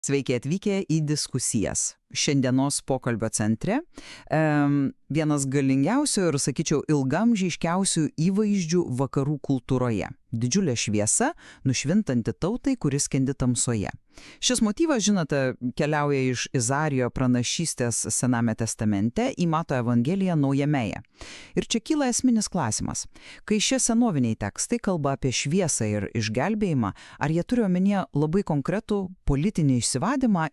Sveiki atvykę į diskusijas. Šiandienos pokalbio centre vienas galingiausių ir, sakyčiau, ilgamžiškiausių įvaizdžių vakarų kultūroje. Didžiulė šviesa, nušvintanti tautai, kuris skendi tamsoje. Šis motyvas, žinote, keliauja iš Izaijo pranašystės Sename testamente į Mato Evangeliją Naujamėje. Ir čia kyla esminis klausimas. Kai šie senoviniai tekstai kalba apie šviesą ir išgelbėjimą, ar jie turi omenyje labai konkretų politinį išsivadymą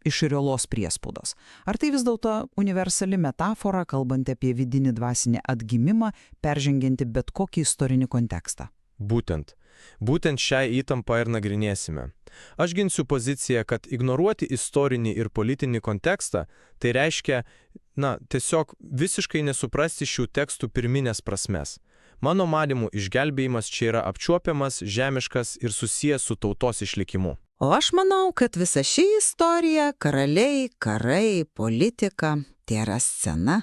iš realios priespaudos? Ar tai vis dėlto universali metafora, kalbanti apie vidinį dvasinį atgimimą, peržengianti bet kokį istorinį kontekstą? Būtent šią įtampą ir nagrinėsime. Aš ginsiu poziciją, kad ignoruoti istorinį ir politinį kontekstą, tai reiškia, tiesiog visiškai nesuprasti šių tekstų pirminės prasmes. Mano manymu, išgelbėjimas čia yra apčiuopiamas, žemiškas ir susijęs su tautos išlikimu. O aš manau, kad visa ši istorija, karaliai, karai, politika, tai yra scena.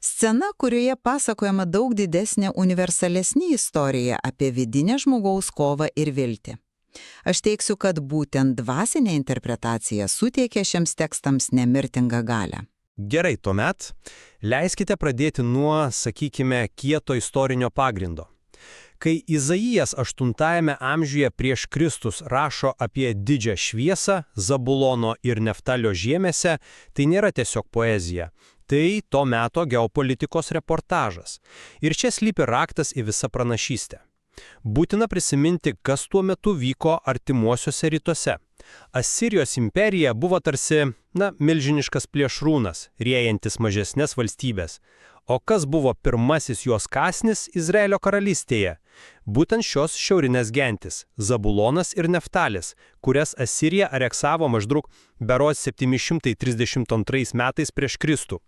Scena, kurioje pasakojama daug didesnė universalesnė istorija apie vidinę žmogaus kovą ir viltį. Aš teiksiu, kad būtent dvasinė interpretacija suteikia šiems tekstams nemirtingą galią. Gerai, tuomet leiskite pradėti nuo, sakykime, kieto istorinio pagrindo. Kai Izaijas 8 amžiuje prieš Kristus rašo apie didžią šviesą Zabulono ir Neftalio žemėse, tai nėra tiesiog poezija. Tai to meto geopolitikos reportažas. Ir čia slypi raktas į visą pranašystę. Būtina prisiminti, kas tuo metu vyko artimuosiuose rytuose. Asirijos imperija buvo tarsi, milžiniškas plėšrūnas, riejantis mažesnės valstybės. O kas buvo pirmasis jos kąsnis Izraelio karalystėje? Būtent šios šiaurinės gentis – Zabulonas ir Neftalis, kurias Asirija aneksavo maždaug berods 732 metais prieš Kristų.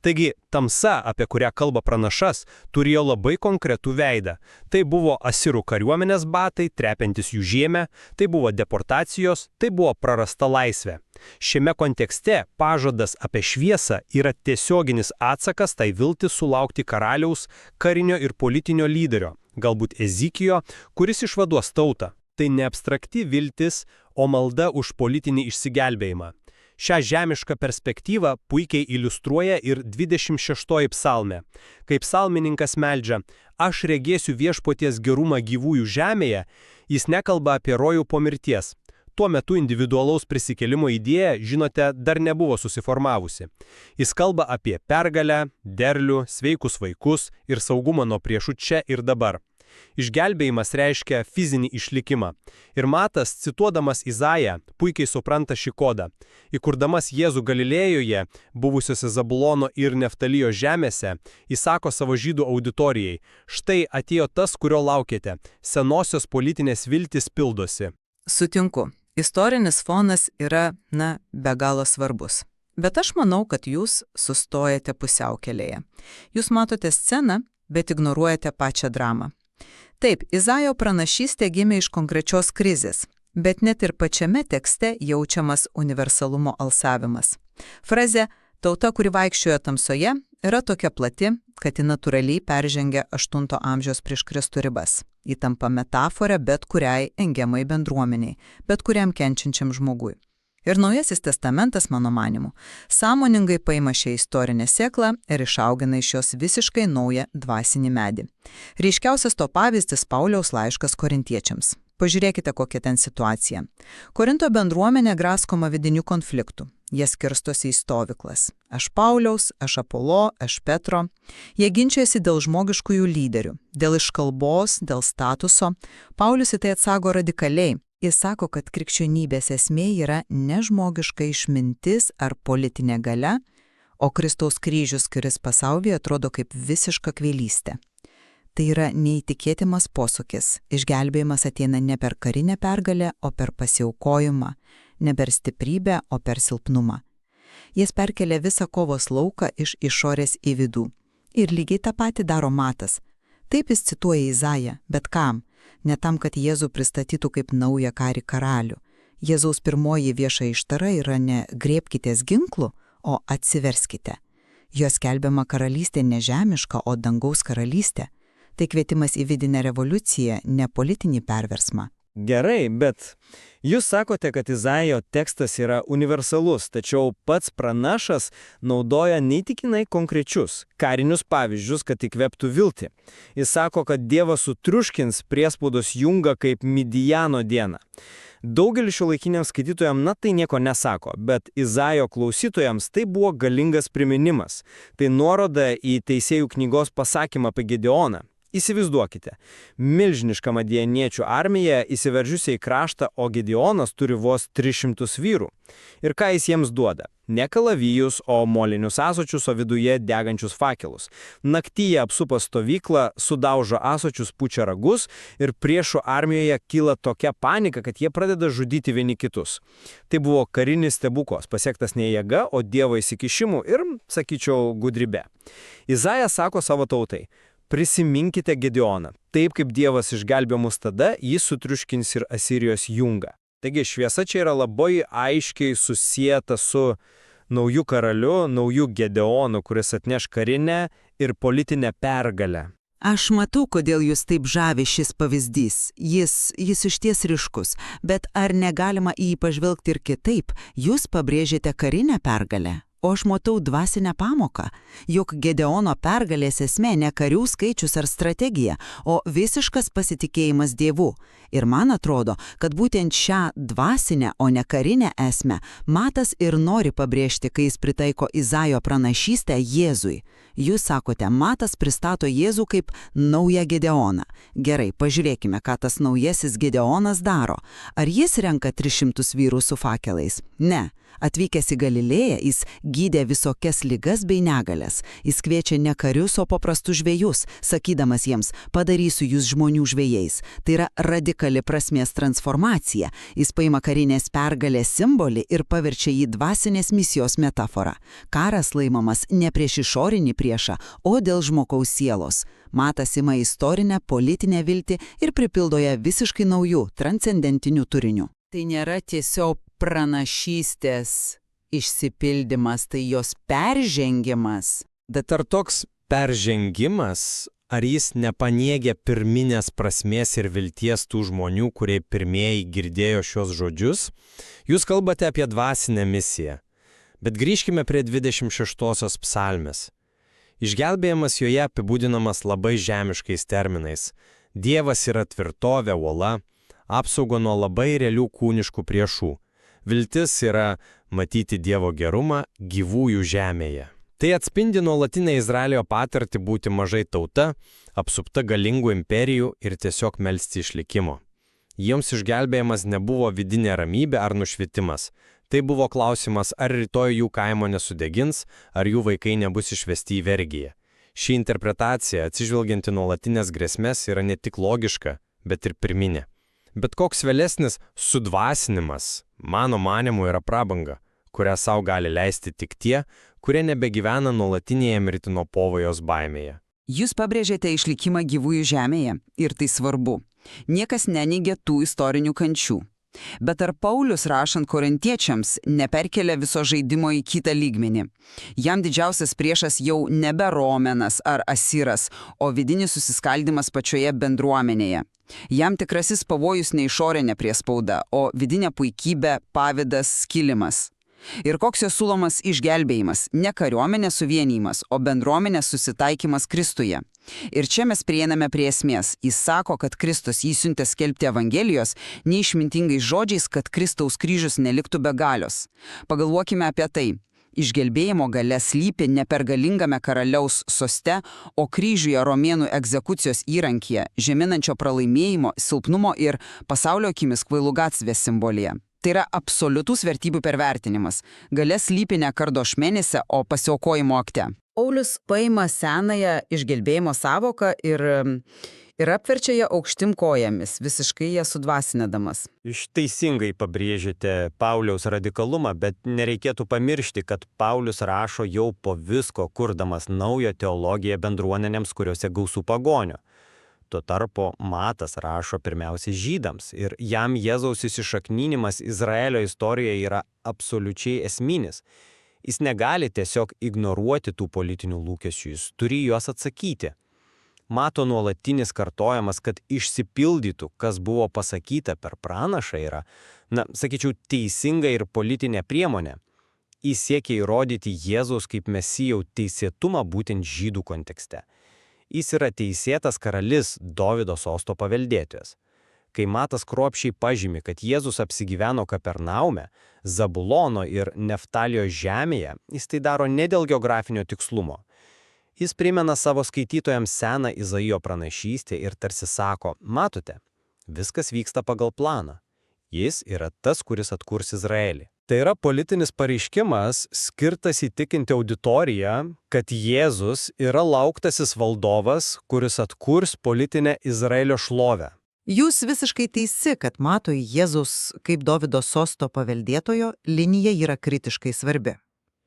Taigi, tamsa, apie kurią kalba pranašas, turėjo labai konkretų veidą. Tai buvo asirų kariuomenės batai, trepiantis jų žemę, tai buvo deportacijos, tai buvo prarasta laisvė. Šiame kontekste pažadas apie šviesą yra tiesioginis atsakas tai viltis sulaukti karaliaus, karinio ir politinio lyderio, galbūt Ezikijo, kuris išvaduos tautą. Tai ne abstrakti viltis, o malda už politinį išsigelbėjimą. Šią žemišką perspektyvą puikiai iliustruoja ir 26 psalmė. Kai psalmininkas meldžia, aš regėsiu viešpaties gerumą gyvųjų žemėje, jis nekalba apie rojų po mirties. Tuo metu individualaus prisikėlimo idėja, žinote, dar nebuvo susiformavusi. Jis kalba apie pergalę, derlių, sveikus vaikus ir saugumą nuo priešų čia ir dabar. Išgelbėjimas reiškia fizinį išlikimą. Ir Matas, cituodamas Izaiją, puikiai supranta šį kodą. Įkurdamas Jėzų Galilėjoje, buvusiose Zabulono ir Neftalijo žemėse, jis sako savo žydų auditorijai, štai atėjo tas, kurio laukėte, senosios politinės viltys pildosi. Sutinku. Istorinis fonas yra, be galo svarbus. Bet aš manau, kad jūs sustojate pusiaukelėje. Jūs matote sceną, bet ignoruojate pačią dramą. Taip, Izaijo pranašystė gimė iš konkrečios krizės, bet net ir pačiame tekste jaučiamas universalumo alsavimas. Frazė «tauta, kuri vaikščiojo tamsoje» yra tokia plati, kad ji natūraliai peržengia 8 amžiaus prieš Kristų ribas. Ji tampa metaforą bet kuriai engiamai bendruomeniai, bet kuriam kenčiančiam žmogui. Ir Naujasis testamentas, mano manimu, sąmoningai paima šią istorinę sėklą ir išaugina iš jos visiškai naują dvasinį medį. Ryškiausias to pavyzdys Pauliaus laiškas korintiečiams. Pažiūrėkite, kokia ten situacija. Korinto bendruomenė graskoma vidinių konfliktų. Jie skirstosi į stovyklas. Aš Pauliaus, aš Apolo, aš Petro. Jie ginčiasi dėl žmogiškųjų lyderių, dėl iškalbos, dėl statuso. Paulius į tai atsako radikaliai. Jis sako, kad krikščionybės esmė yra ne žmogiška išmintis ar politinė galia, o Kristaus kryžius, kuris pasaulyje atrodo kaip visiška kvailystė. Tai yra neįtikėtimas posūkis. Išgelbėjimas ateina ne per karinę pergalę, o per pasiaukojimą, ne per stiprybę, o per silpnumą. Jis perkelia visą kovos lauką iš išorės į vidų. Ir lygiai tą patį daro Matas. Taip jis cituoja Izaiją, bet kam? Ne tam, kad Jėzų pristatytų kaip naują karį karalių. Jėzaus pirmoji vieša ištara yra ne griebkitės ginklų, o atsiverskite. Jo skelbiama karalystė ne žemiška, o dangaus karalystė. Tai kvietimas į vidinę revoliuciją, ne politinį perversmą. Gerai, bet jūs sakote, kad Izaijo tekstas yra universalus, tačiau pats pranašas naudoja neįtikinai konkrečius, karinius pavyzdžius, kad įkvėptų viltį. Jis sako, kad Dievas sutriuškins priespaudos jungą kaip Midijano dieną. Daugelis šiuolaikiniams skaitytojams tai nieko nesako, bet Izaijo klausytojams tai buvo galingas priminimas. Tai nuoroda į Teisėjų knygos pasakymą apie Gedeoną. Įsivaizduokite, milžiniška madieniečių armija įsiveržiusi į kraštą, o Gedeonas turi vos 300 vyrų. Ir ką jis jiems duoda? Ne kalavijus, o molinius ąsočius, o viduje degančius fakelus. Naktyje apsupa stovyklą, sudaužo ąsočius, pučia ragus ir priešų armijoje kyla tokia panika, kad jie pradeda žudyti vieni kitus. Tai buvo karinis stebuklas, pasiektas ne jėga, o Dievo įsikišimu ir, sakyčiau, gudrybe. Izaijas sako savo tautai: prisiminkite Gedeoną. Taip kaip Dievas išgelbėjo mus tada, jis sutriuškins ir Asirijos jungą. Taigi šviesa čia yra labai aiškiai susieta su nauju karaliu, nauju Gedeonu, kuris atneš karinę ir politinę pergalę. Aš matau, kodėl jūs taip žavi šis pavyzdys. Jis išties ryškus, bet ar negalima į jį pažvelgti ir kitaip? Jūs pabrėžėte karinę pergalę. O aš matau dvasinę pamoką, juk Gedeono pergalės esmė ne karių skaičius ar strategija, o visiškas pasitikėjimas Dievu. Ir man atrodo, kad būtent šią dvasinę, o ne karinę esmę Matas ir nori pabrėžti, kai jis pritaiko Izaijo pranašystę Jėzui. Jūs sakote, Matas pristato Jėzų kaip naują Gedeoną. Gerai, pažiūrėkime, ką tas naujasis Gedeonas daro. Ar jis renka 300 vyrų su fakelais? Ne. Atvykęs į Galilėją, jis gydė visokias ligas bei negalias. Jis kviečia ne karius, o paprastus žvejus, sakydamas jiems: padarysiu jūs žmonių žvejais. Tai yra radikali prasmės transformacija. Jis paima karinės pergalės simbolį ir paverčia jį dvasinės misijos metaforą. Karas laimamas ne prieš išorinį priešą, o dėl žmogaus sielos. Matas ima istorinę, politinę viltį ir pripildo ją visiškai naujų, transcendentinių turinių. Tai nėra tiesiog pranašystės išsipildymas, tai jos peržengimas. Bet ar toks peržengimas, ar jis nepanėgia pirminės prasmės ir vilties tų žmonių, kurie pirmieji girdėjo šios žodžius? Jūs kalbate apie dvasinę misiją. Bet grįžkime prie 26 psalmės. Išgelbėjimas joje apibūdinamas labai žemiškais terminais. Dievas yra tvirtovė, uola, apsaugo nuo labai realių kūniškų priešų. Viltis yra matyti Dievo gerumą gyvųjų žemėje. Tai atspindi nuolatinę Izraelio patirtį būti mažai tauta, apsupta galingų imperijų ir tiesiog melsti išlikimo. Jiems išgelbėjimas nebuvo vidinė ramybė ar nušvitimas. Tai buvo klausimas, ar rytoj jų kaimo nesudegins, ar jų vaikai nebus išvesti į vergiją. Ši interpretacija, atsižvelgianti nuolatinės grėsmės, yra ne tik logiška, bet ir pirminė. Bet koks vėlesnis sudvasinimas, mano manimu, yra prabanga, kurią savo gali leisti tik tie, kurie nebegyvena nuolatinėje mirtino pavojos baimėje. Jūs pabrėžėte išlikimą gyvųjų žemėje ir tai svarbu. Niekas neneigia tų istorinių kančių. Bet ar Paulius, rašant korintiečiams, neperkelia viso žaidimo į kitą lygmenį? Jam didžiausias priešas jau nebe Romenas ar Asiras, o vidinis susiskaldimas pačioje bendruomenėje. Jam tikrasis pavojus ne išorinė priespauda, o vidinė puikybė, pavydas, skilimas. Ir koks jo siūlomas išgelbėjimas? Ne kariuomenės suvienijimas, o bendruomenės susitaikymas Kristuje. Ir čia mes prieiname prie esmės. Jis sako, kad Kristus jį siuntė skelbti Evangelijos, neišmintingais žodžiais, kad Kristaus kryžius neliktų be galios. Pagalvokime apie tai. Išgelbėjimo galia slypi ne per galingame karaliaus soste, o kryžiuje romėnų egzekucijos įrankyje, žeminančio pralaimėjimo, silpnumo ir pasaulio akimis kvailų gatvės simbolyje. Tai yra absoliutus vertybių pervertinimas. Galia slypi ne kardo ašmenyse, o pasiaukojimo akte. Paulius paima senąją išgelbėjimo savoką ir apverčia ją aukštim kojomis, visiškai ją sudvasinėdamas. Jūs teisingai pabrėžėte Pauliaus radikalumą, bet nereikėtų pamiršti, kad Paulius rašo jau po visko, kurdamas naują teologiją bendruomenėms, kuriuose gausų pagonio. Tuo tarpu Matas rašo pirmiausiai žydams ir jam Jėzaus įsišakninimas Izraelio istorijoje yra absoliučiai esminis. Jis negali tiesiog ignoruoti tų politinių lūkesčių, jis turi juos atsakyti. Mato nuolatinis kartojamas, kad išsipildytų, kas buvo pasakyta per pranašą yra, sakyčiau, teisinga ir politinė priemonė. Jis siekia įrodyti Jėzaus kaip Mesijo teisėtumą būtent žydų kontekste. Jis yra teisėtas karalis, Dovydo sosto paveldėtojas. Kai Matas kruopščiai pažymi, kad Jėzus apsigyveno Kapernaume, Zabulono ir Neftalio žemėje, jis tai daro ne dėl geografinio tikslumo. Jis primena savo skaitytojams seną Izaijo pranašystę ir tarsi sako, matote, viskas vyksta pagal planą. Jis yra tas, kuris atkurs Izraelį. Tai yra politinis pareiškimas, skirtas įtikinti auditoriją, kad Jėzus yra lauktasis valdovas, kuris atkurs politinę Izraelio šlovę. Jūs visiškai teisi, kad Matui Jėzaus kaip Dovydo sosto paveldėtojo linija yra kritiškai svarbi.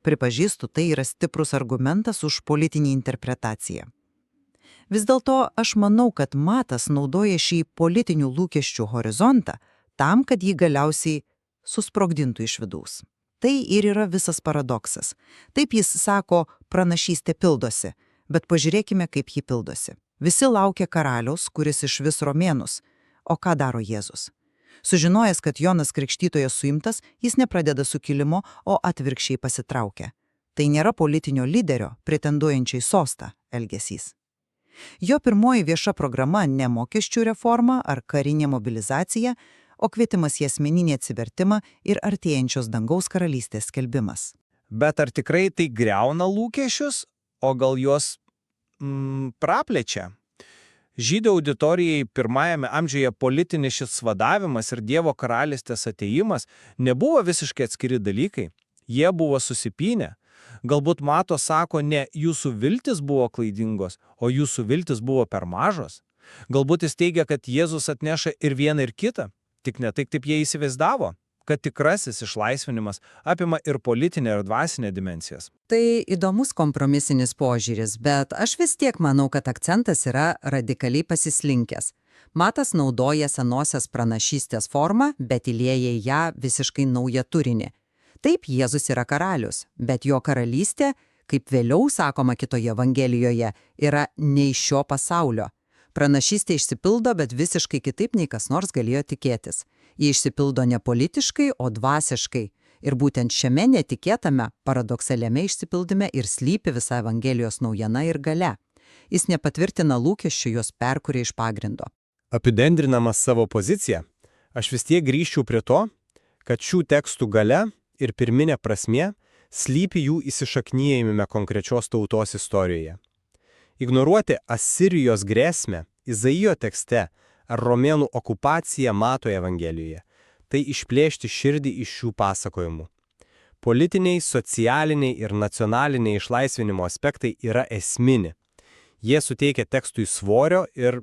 Pripažįstu, tai yra stiprus argumentas už politinį interpretaciją. Vis dėlto aš manau, kad Matas naudoja šį politinių lūkesčių horizontą tam, kad jį galiausiai susprogdintų iš vidaus. Tai ir yra visas paradoksas. Taip jis sako, pranašystė pildosi, bet pažiūrėkime, kaip ji pildosi. Visi laukia karaliaus, kuris išvis romėnus. O ką daro Jėzus? Sužinojęs, kad Jonas Krikštytojas suimtas, jis nepradeda sukilimo, o atvirkščiai pasitraukia. Tai nėra politinio lyderio, pretenduojančiai sostą elgesys. Jo pirmoji vieša programa ne mokesčių reforma ar karinė mobilizacija, o kvietimas į asmeninį atsivertimą ir artėjančios dangaus karalystės skelbimas. Bet ar tikrai tai griauna lūkesčius, o gal juos praplečia? Žydų auditorijai pirmajame amžiuje politinis šis vadavimas ir Dievo karalystės atėjimas nebuvo visiškai atskiri dalykai. Jie buvo susipynę. Galbūt Mato sako, ne jūsų viltis buvo klaidingos, o jūsų viltis buvo per mažos. Galbūt jis teigia, kad Jėzus atneša ir vieną ir kitą, tik ne taip, kaip jie įsivaizdavo, kad tikrasis išlaisvinimas apima ir politinę ir dvasinę dimensijas. Tai įdomus kompromisinis požiūris, bet aš vis tiek manau, kad akcentas yra radikaliai pasislinkęs. Matas naudoja senosios pranašystės formą, bet įlieja į ją visiškai naują turinį. Taip, Jėzus yra karalius, bet jo karalystė, kaip vėliau sakoma kitoje Evangelijoje, yra ne iš šio pasaulio. Pranašystė išsipildo, bet visiškai kitaip nei kas nors galėjo tikėtis. Ji išsipildo ne politiškai, o dvasiškai. Ir būtent šiame netikėtame, paradoksaliame išsipildyme ir slypi visa Evangelijos naujiena ir galia. Jis nepatvirtina lūkesčių, juos perkuria iš pagrindo. Apibendrinamas savo poziciją, aš vis tiek grįžčiau prie to, kad šių tekstų galia ir pirminė prasmė slypi jų įsišaknyjime konkrečios tautos istorijoje. Ignoruoti Asirijos grėsmę Izaijo tekste ar romėnų okupaciją Mato Evangelijoje – tai išplėšti širdį iš šių pasakojimų. Politiniai, socialiniai ir nacionaliniai išlaisvinimo aspektai yra esmini. Jie suteikia tekstui svorio ir,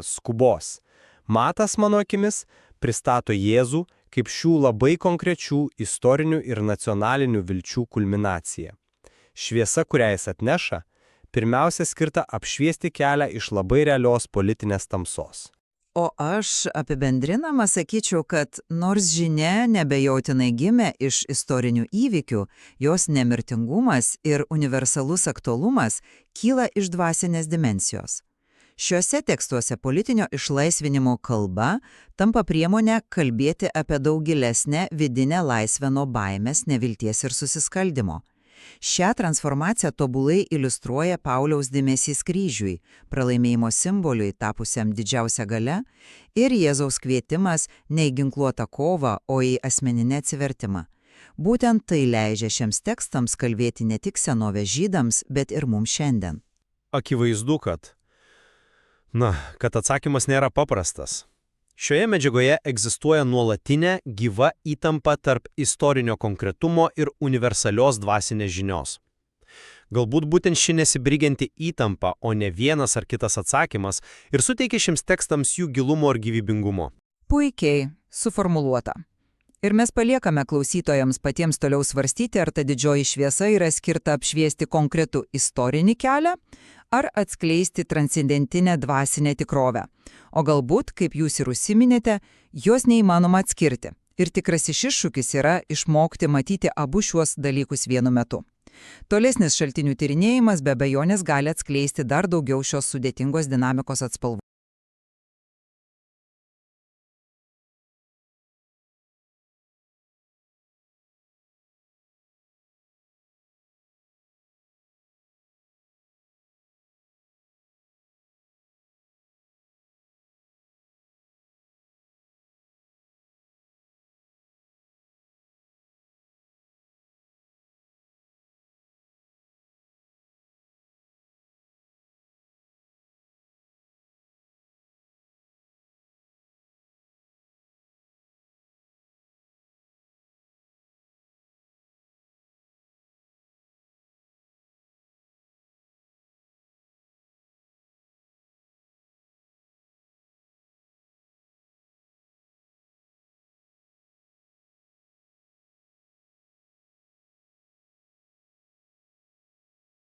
skubos. Matas, mano akimis, pristato Jėzų kaip šių labai konkrečių istorinių ir nacionalinių vilčių kulminacija. Šviesa, kurią jis atneša, pirmiausia skirta apšviesti kelią iš labai realios politinės tamsos. O aš apibendrinama sakyčiau, kad nors žinia nebejotinai gimė iš istorinių įvykių, jos nemirtingumas ir universalus aktualumas kyla iš dvasinės dimensijos. Šiuose tekstuose politinio išlaisvinimo kalba tampa priemonė kalbėti apie daug gilesnę vidinę laisvę nuo baimės, nevilties ir susiskaldimo. Šią transformaciją tobulai iliustruoja Pauliaus dėmesys kryžiui, pralaimėjimo simboliui tapusiam didžiausia galia, ir Jėzaus kvietimas ne į ginkluotą kovą, o į asmeninę atsivertimą. Būtent tai leidžia šiems tekstams kalbėti ne tik senovės žydams, bet ir mums šiandien. Akivaizdu, kad atsakymas nėra paprastas. Šioje medžiagoje egzistuoja nuolatinė gyva įtampa tarp istorinio konkretumo ir universalios dvasinės žinios. Galbūt būtent ši nesibaigianti įtampa, o ne vienas ar kitas atsakymas, ir suteikia šiems tekstams jų gilumo ir gyvybingumo. Puikiai suformuluota. Ir mes paliekame klausytojams patiems toliau svarstyti, ar ta didžioji šviesa yra skirta apšviesti konkretų istorinį kelią, ar atskleisti transcendentinę dvasinę tikrovę. O galbūt, kaip jūs ir užsiminėte, jos neįmanoma atskirti. Ir tikrasis iššūkis yra išmokti matyti abu šiuos dalykus vienu metu. Tolesnis šaltinių tyrinėjimas be abejonės gali atskleisti dar daugiau šios sudėtingos dinamikos atspalvų.